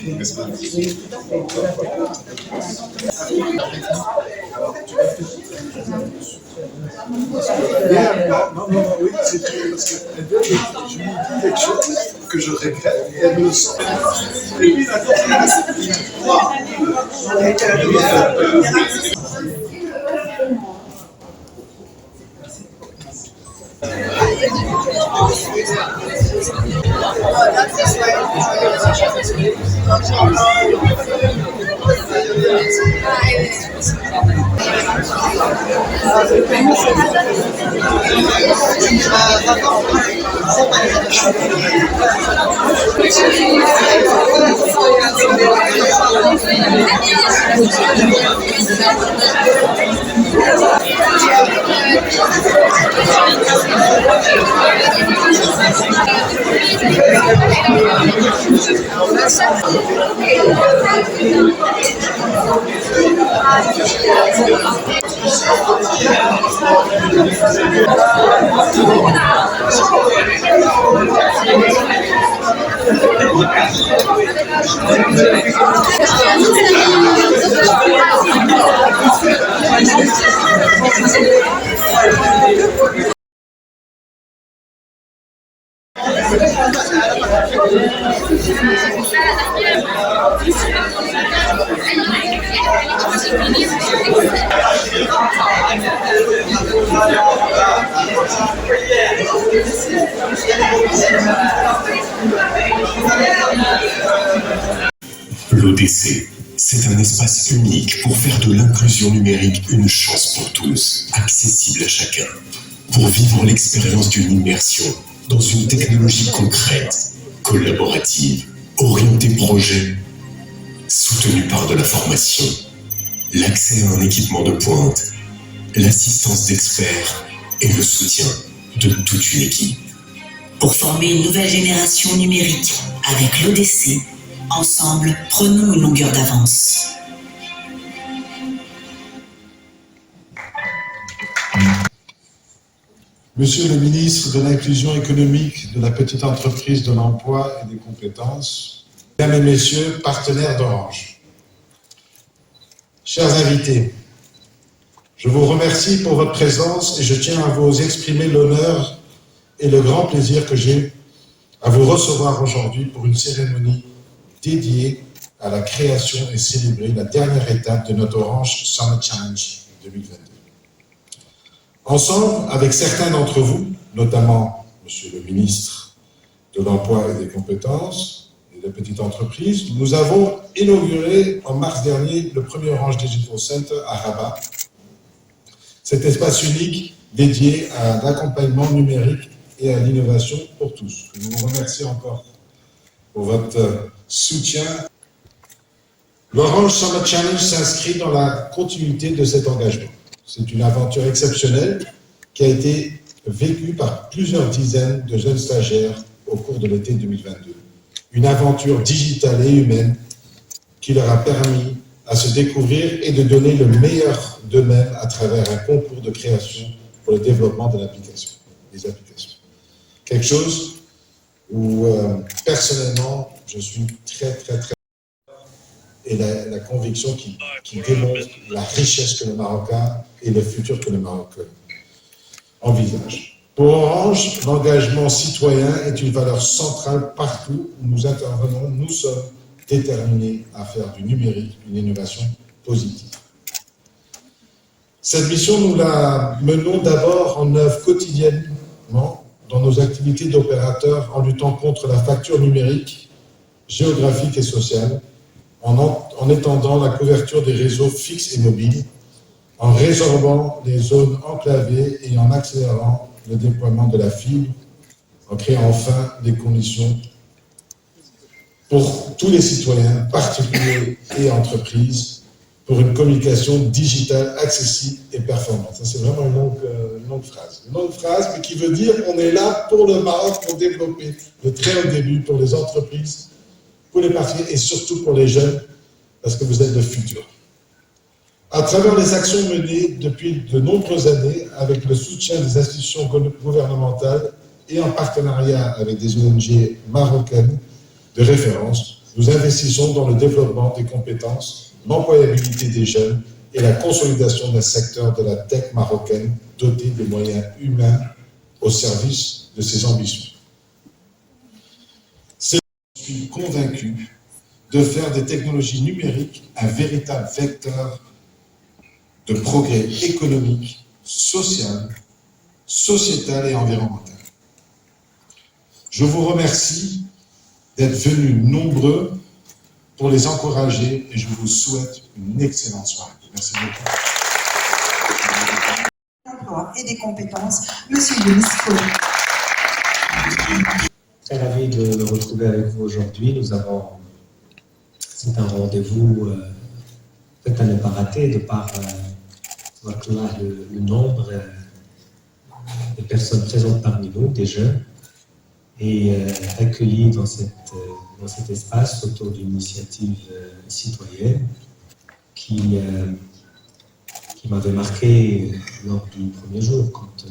N'est-ce pas? Non, oui, c'est tout, parce que je lui dis quelque chose que je regrette et elle me le sent. Et puis, L'ODC, c'est un espace unique pour faire de l'inclusion numérique une chance pour tous, accessible à chacun, pour vivre l'expérience d'une immersion dans une technologie concrète, collaborative, orientée projet, soutenue par de la formation, l'accès à un équipement de pointe, l'assistance d'experts et le soutien de toute une équipe. Pour former une nouvelle génération numérique avec l'ODC, ensemble, prenons une longueur d'avance. Monsieur le ministre de l'Inclusion économique, de la petite entreprise, de l'emploi et des compétences, mesdames et messieurs, partenaires d'Orange, chers invités, je vous remercie pour votre présence et je tiens à vous exprimer l'honneur et le grand plaisir que j'ai à vous recevoir aujourd'hui pour une cérémonie dédiée à la création et célébrer la dernière étape de notre Orange Summer Challenge 2022. Ensemble, avec certains d'entre vous, notamment Monsieur le ministre de l'Emploi et des Compétences et des Petites Entreprises, nous avons inauguré en mars dernier le premier Orange Digital Center à Rabat, cet espace unique dédié à l'accompagnement numérique et à l'innovation pour tous. Je vous remercie encore pour votre soutien. L'Orange Summer Challenge s'inscrit dans la continuité de cet engagement. C'est une aventure exceptionnelle qui a été vécue par plusieurs dizaines de jeunes stagiaires au cours de l'été 2022. Une aventure digitale et humaine qui leur a permis à se découvrir et de donner le meilleur d'eux-mêmes à travers un concours de création pour le développement de l'application, des applications. Quelque chose où, personnellement, je suis très et la conviction qui démontre la richesse que le Marocain et le futur que le Maroc envisage. Pour Orange, l'engagement citoyen est une valeur centrale partout où nous intervenons. Nous sommes déterminés à faire du numérique une innovation positive. Cette mission, nous la menons d'abord en œuvre quotidiennement dans nos activités d'opérateurs en luttant contre la fracture numérique, géographique et sociale, en étendant la couverture des réseaux fixes et mobiles, en résorbant les zones enclavées et en accélérant le déploiement de la fibre, en créant enfin des conditions pour tous les citoyens, particuliers et entreprises, pour une communication digitale accessible et performante. Ça, c'est vraiment une longue phrase. Une longue phrase, mais qui veut dire qu'on est là pour le Maroc, pour développer de très haut début, pour les entreprises, pour les particuliers et surtout pour les jeunes, parce que vous êtes le futur. À travers les actions menées depuis de nombreuses années, avec le soutien des institutions gouvernementales et en partenariat avec des ONG marocaines de référence, nous investissons dans le développement des compétences, l'employabilité des jeunes et la consolidation d'un secteur de la tech marocaine doté de moyens humains au service de ses ambitions. Je suis convaincu de faire des technologies numériques un véritable vecteur de progrès économique, social, sociétal et environnemental. Je vous remercie d'être venus nombreux pour les encourager et je vous souhaite une excellente soirée. Merci beaucoup. L'emploi et des compétences, Monsieur Younis Koné. Très ravi de me retrouver avec vous aujourd'hui. C'est un rendez-vous peut-être à ne pas rater de par le nombre des personnes présentes parmi nous, des jeunes, et accueillis dans cet espace autour d'une initiative citoyenne qui m'avait marqué lors du premier jour quand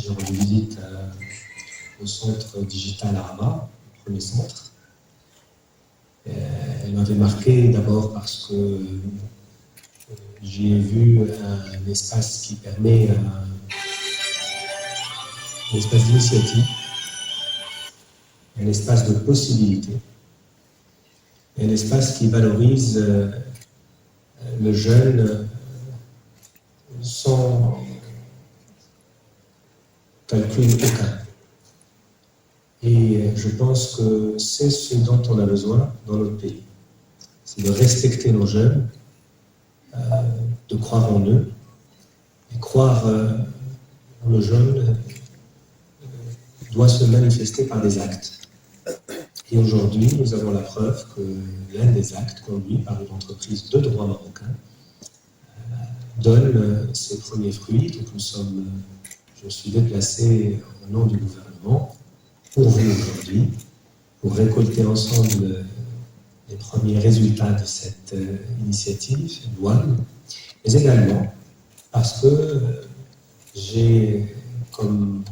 j'ai rendu visite au centre digital Arma, le premier centre. Elle m'avait marqué d'abord parce que j'y ai vu un espace qui permet un espace d'initiative, un espace de possibilités, un espace qui valorise le jeune sans calcul aucun. Et je pense que c'est ce dont on a besoin dans notre pays. C'est de respecter nos jeunes, de croire en eux. Et croire en nos jeunes doit se manifester par des actes. Et aujourd'hui, nous avons la preuve que l'un des actes conduits par une entreprise de droit marocain donne ses premiers fruits. Donc je me suis déplacé au nom du gouvernement pour vous aujourd'hui, pour récolter ensemble les premiers résultats de cette initiative, douane, mais également parce que j'ai, comme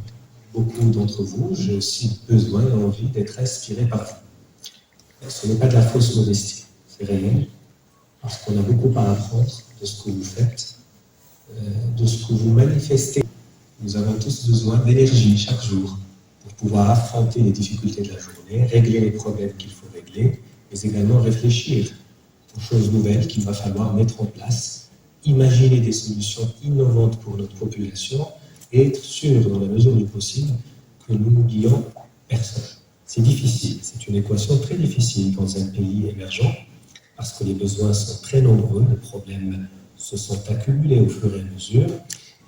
beaucoup d'entre vous, j'ai aussi besoin et envie d'être inspiré par vous. Ce n'est pas de la fausse modestie, c'est réel, parce qu'on a beaucoup à apprendre de ce que vous faites, de ce que vous manifestez. Nous avons tous besoin d'énergie chaque jour pour pouvoir affronter les difficultés de la journée, régler les problèmes qu'il faut régler, mais également réfléchir aux choses nouvelles qu'il va falloir mettre en place, imaginer des solutions innovantes pour notre population et être sûr, dans la mesure du possible, que nous n'oublions personne. C'est difficile, c'est une équation très difficile dans un pays émergent, parce que les besoins sont très nombreux, les problèmes se sont accumulés au fur et à mesure,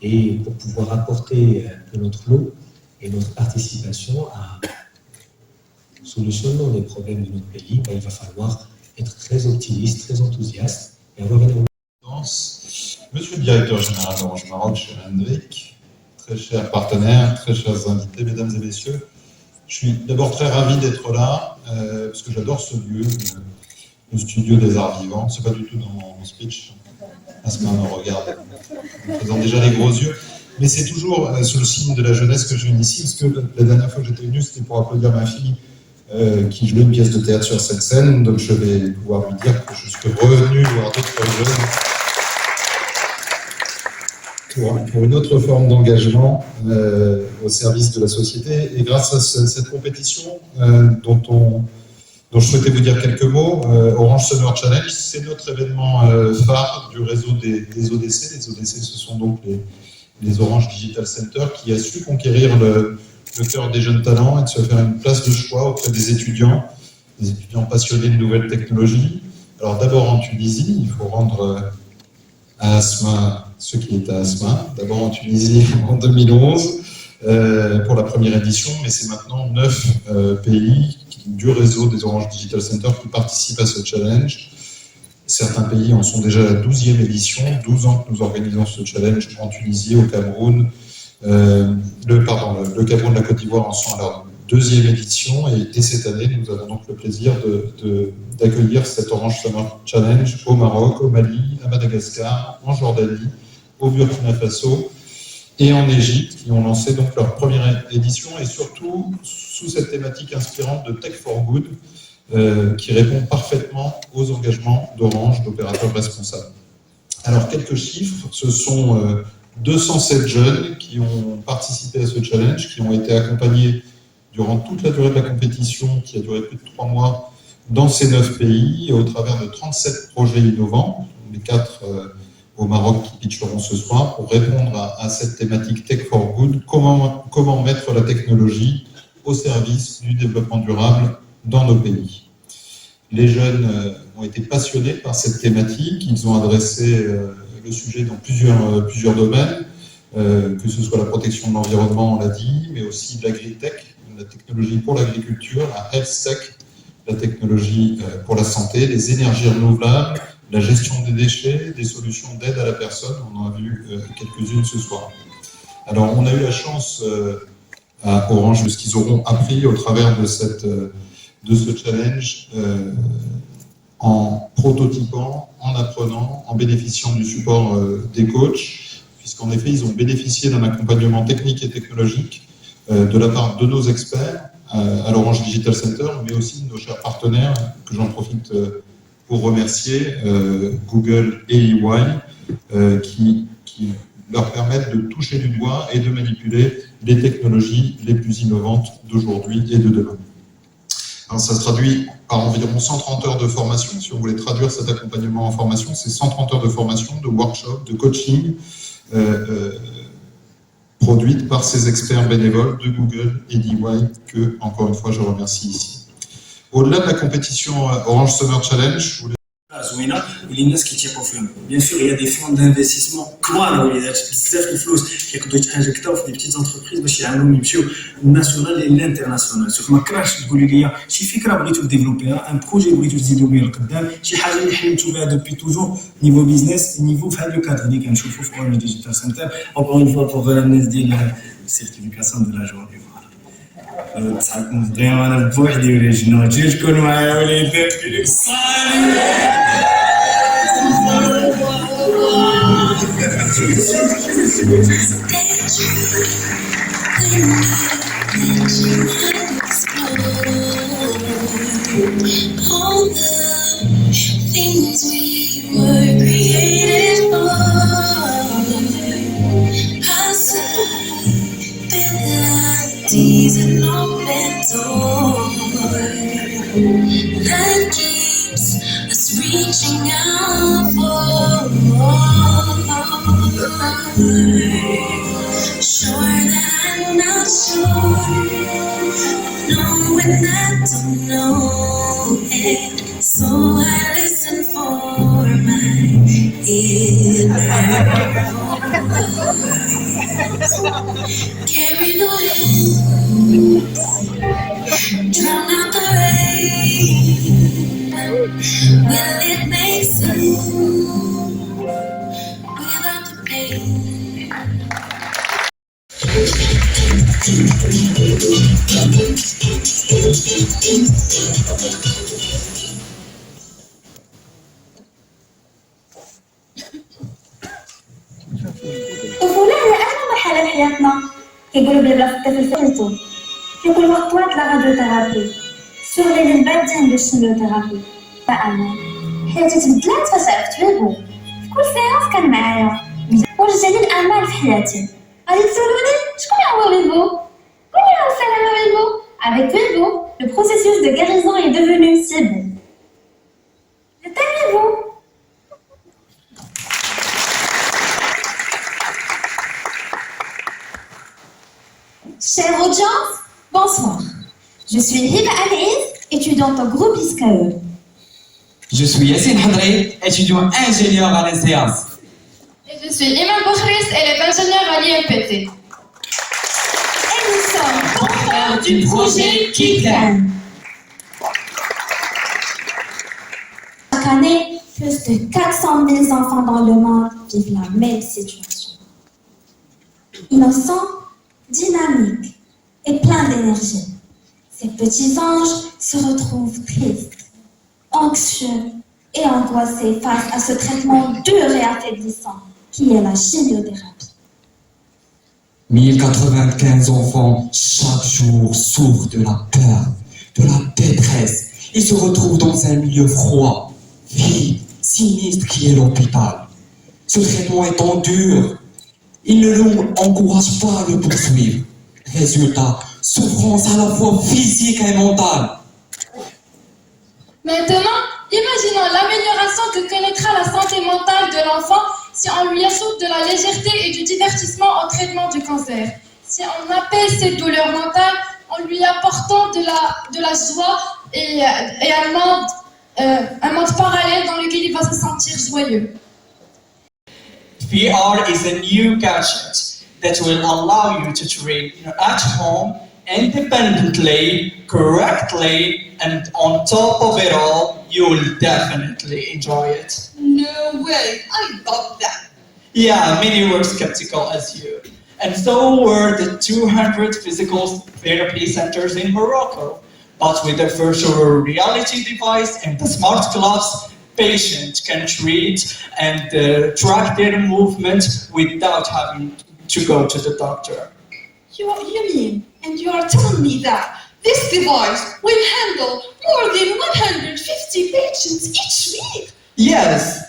et pour pouvoir apporter un peu notre lot et notre participation à solutionnement des problèmes de notre pays, il va falloir être très optimiste, très enthousiaste et avoir une... Monsieur le directeur général d'Orange Maroc, cher Hendrik, très chers partenaires, très chers invités, mesdames et messieurs, je suis d'abord très ravi d'être là, parce que j'adore ce lieu, le studio des arts vivants. C'est pas du tout dans mon speech. Asma me regarde en faisant déjà les gros yeux. Mais c'est toujours sous le signe de la jeunesse que je viens ici, parce que la dernière fois que j'étais venu, c'était pour applaudir ma fille qui jouait une pièce de théâtre sur cette scène. Donc je vais pouvoir lui dire que je suis revenu voir d'autres jeunes pour une autre forme d'engagement au service de la société. Et grâce à cette compétition dont je souhaitais vous dire quelques mots, Orange Summer Challenge, c'est notre événement phare du réseau des ODC. Les ODC, ce sont donc les Orange Digital Center, qui a su conquérir le cœur des jeunes talents et de se faire une place de choix auprès des étudiants passionnés de nouvelles technologies. Alors d'abord en Tunisie, il faut rendre à Asma ce qui est à Asma. D'abord en Tunisie en 2011 pour la première édition, mais c'est maintenant 9 pays du réseau des Orange Digital Center qui participent à ce challenge. Certains pays en sont déjà à la 12e édition, 12 ans que nous organisons ce challenge en Tunisie, au Cameroun. Le Cameroun et la Côte d'Ivoire en sont à leur 2e édition et cette année, nous avons donc le plaisir d'accueillir cet Orange Summer Challenge au Maroc, au Mali, à Madagascar, en Jordanie, au Burkina Faso et en Égypte, qui ont lancé donc leur première édition et surtout sous cette thématique inspirante de Tech for Good, qui répond parfaitement aux engagements d'Orange, d'opérateurs responsables. Alors, quelques chiffres, ce sont 207 jeunes qui ont participé à ce challenge, qui ont été accompagnés durant toute la durée de la compétition, qui a duré plus de 3 mois, dans ces 9 pays, au travers de 37 projets innovants, les 4 au Maroc qui pitcheront ce soir, pour répondre à cette thématique Tech for Good, comment mettre la technologie au service du développement durable dans nos pays. Les jeunes ont été passionnés par cette thématique, ils ont adressé le sujet dans plusieurs domaines, que ce soit la protection de l'environnement, on l'a dit, mais aussi de l'agritech, la technologie pour l'agriculture, la health tech, la technologie pour la santé, les énergies renouvelables, la gestion des déchets, des solutions d'aide à la personne, on en a vu quelques-unes ce soir. Alors on a eu la chance à Orange de ce qu'ils auront appris au travers de ce challenge, en prototypant, en apprenant, en bénéficiant du support des coachs, puisqu'en effet, ils ont bénéficié d'un accompagnement technique et technologique de la part de nos experts à l'Orange Digital Center, mais aussi de nos chers partenaires, que j'en profite pour remercier, Google et EY, qui leur permettent de toucher du doigt et de manipuler les technologies les plus innovantes d'aujourd'hui et de demain. Alors, ça se traduit par environ 130 heures de formation. Si on voulait traduire cet accompagnement en formation, c'est 130 heures de formation, de workshop, de coaching, produites par ces experts bénévoles de Google et d'EY, que, encore une fois, je remercie ici. Au-delà de la compétition Orange Summer Challenge, je voulais... Bien sûr, il y a des fonds d'investissement كبار اللي بزاف الفلوس كيقدروا يتانجكتاو في دي بيتيز انتربريز باش يعاونوهم يمشيو الناسيونال للانترناسيونال. سوف ما كرهتش تقولوا لي شي فكره بغيتو ديفلوبيها، ان بروجي بغيتو تزيدوا به لقدام، شي حاجه اللي حلمتوا بها دوبي توجور نيفو بيزنس، نيفو في هذا الكادر اللي كنشوفوا في اورنج ديجيتال سنتر. اونكور اون فوا بوغ الناس ديال السيرتيفيكاسيون دو لا جورني. تصحابكم فريمون انا بوحدي ولا شنو تجي تكونوا معايا وليدات all the things we were created for, possibilities and open doors that keeps us reaching out for more. Sure that I'm not sure, knowing that I don't know it, so I listen for my inner voice. Carry the winds, drown out the rain. Will it make sense without the pain? الطفولة هي أهم مرحلة في حياتنا. كيقولوا بلي بلا الطفل فهمتو. في كل وقت لا راديو ثيرابي سور لي لمبادين دو الشيميوثيرابي. فأنا حياتي تبدلات فاش عرفت بيبو. في كل سيانس كان معايا ورجعني الأمل في حياتي. غادي تسولوني شكون هو بيبو؟ Comment on fait la Bebo? Avec Bebo, le processus de guérison est devenu si bon. Le t'aimez-vous? Chère audience, bonsoir. Je suis Hiba Anaïs, étudiante au groupe ISCAE. Je suis Yassine Hadri, étudiant ingénieur à l'INSEAS. Et je suis Iman Boukhris, élève ingénieur à l'IMPT. Nous sommes porteurs du projet Kikan. Chaque année, plus de 400 000 enfants dans le monde vivent la même situation. Innocents, dynamiques et pleins d'énergie, ces petits anges se retrouvent tristes, anxieux et angoissés face à ce traitement dur et affaiblissant qui est la chimiothérapie. 1095 enfants chaque jour souffrent de la peur, de la détresse Il se retrouve dans un milieu froid, vide, sinistre qui est l'hôpital. Ce traitement étant dur, il ne l'encourage pas à le poursuivre. Résultat, souffrance à la fois physique et mentale. Maintenant, imaginons l'amélioration que connaîtra la santé mentale de l'enfant si on lui ajoute de la légèreté et du divertissement au traitement du cancer. Si on apaise ses douleurs mentales en lui apportant de la joie et un monde parallèle dans lequel il va se sentir joyeux. VR is a new gadget that will allow you to train at home independently, correctly, and on top of it all, you will definitely enjoy it. No way, I love that. Yeah, many were skeptical as you. And so were the 200 physical therapy centers in Morocco. But with a virtual reality device and the smart gloves, patients can treat and track their movement without having to go to the doctor. You mean, and you are telling me that this device will handle more than 150 patients each week? Yes,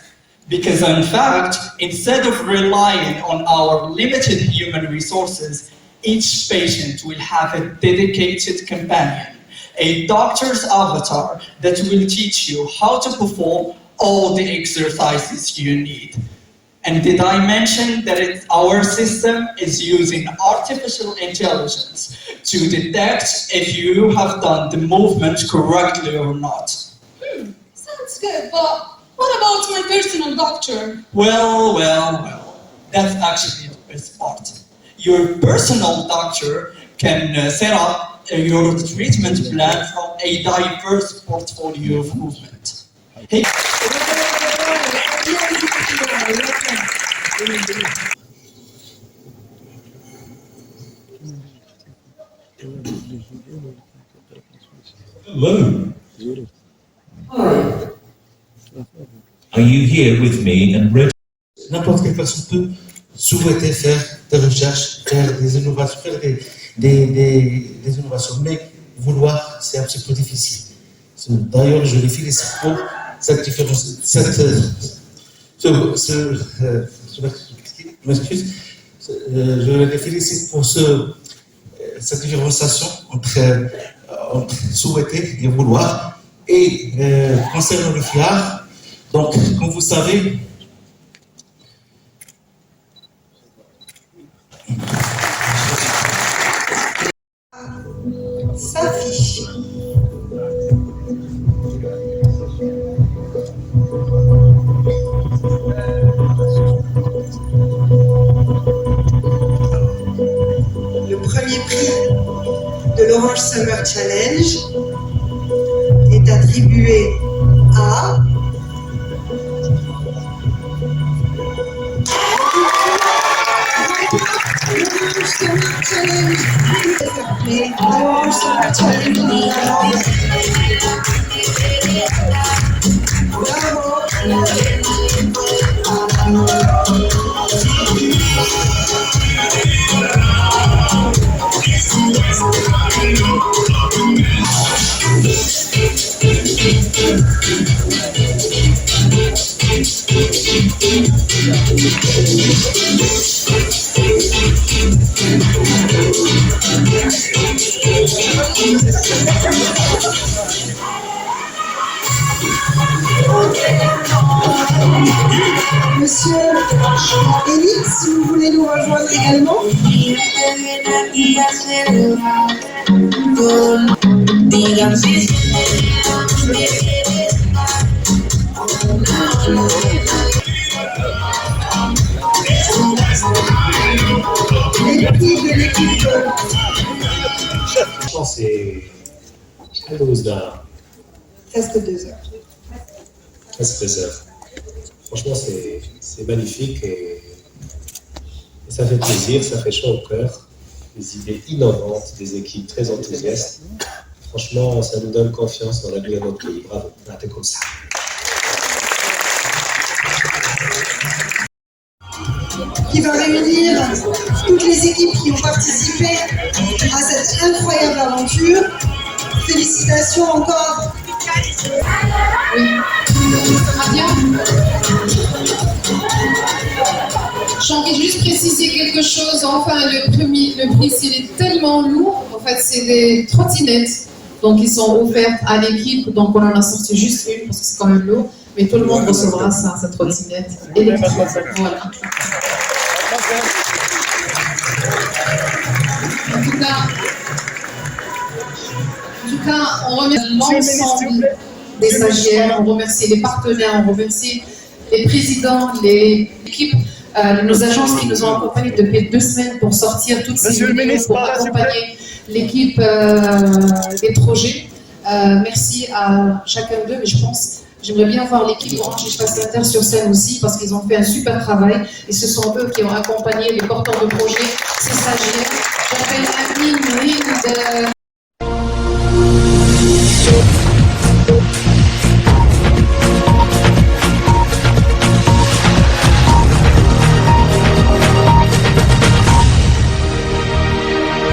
because in fact, instead of relying on our limited human resources, each patient will have a dedicated companion, a doctor's avatar that will teach you how to perform all the exercises you need. And did I mention that our system is using artificial intelligence to detect if you have done the movement correctly or not? Sounds good, but what about my personal doctor? Well, that's actually the best part. Your personal doctor can set up your treatment plan from a diverse portfolio of movement. Hey. Hello. Are you here with me and N'importe quelle personne peut souhaiter faire des recherches, faire des innovations, faire des innovations, mais vouloir, c'est un petit peu difficile. D'ailleurs, je les félicite pour cette différence, je m'excuse, je les félicite pour cette différenciation entre souhaiter et vouloir. Et concernant le FIAR, donc, comme vous savez, s'affiche. Le premier prix de l'Orange Summer Challenge est attribué à Monsieur Élite, si vous voulez nous rejoindre également. Les prix de l'équipe. C'est à 12 d'heures. Presque 2 heures. Presque 2 heures. Franchement, c'est magnifique et ça fait plaisir, ça fait chaud au cœur. Des idées innovantes, des équipes très enthousiastes. Franchement, ça nous donne confiance dans l'avenir de notre pays. Bravo, t'es comme ça. Qui va réunir toutes les équipes qui ont participé à cette incroyable aventure. Félicitations encore Oui. Nadia? J'ai envie de juste préciser quelque chose. Enfin, le prix, c'est tellement lourd. En fait, c'est des trottinettes. Donc, ils sont offertes à l'équipe. Donc, on en a sorti juste une parce que c'est quand même lourd. Mais tout le monde recevra ça, cette trottinette électrique. Voilà. En tout cas, on remercie l'ensemble des stagiaires, on remercie les partenaires, on remercie les présidents, l'équipe, nos agences qui nous ont accompagnés depuis 2 semaines pour sortir toutes ces vidéos, pour accompagner l'équipe des projets. Merci à chacun d'eux, mais je pense, j'aimerais bien voir l'équipe Orange Espace Inter sur scène aussi, parce qu'ils ont fait un super travail, et ce sont eux qui ont accompagné les porteurs de projets, ces stagiaires. J'appelle Amine,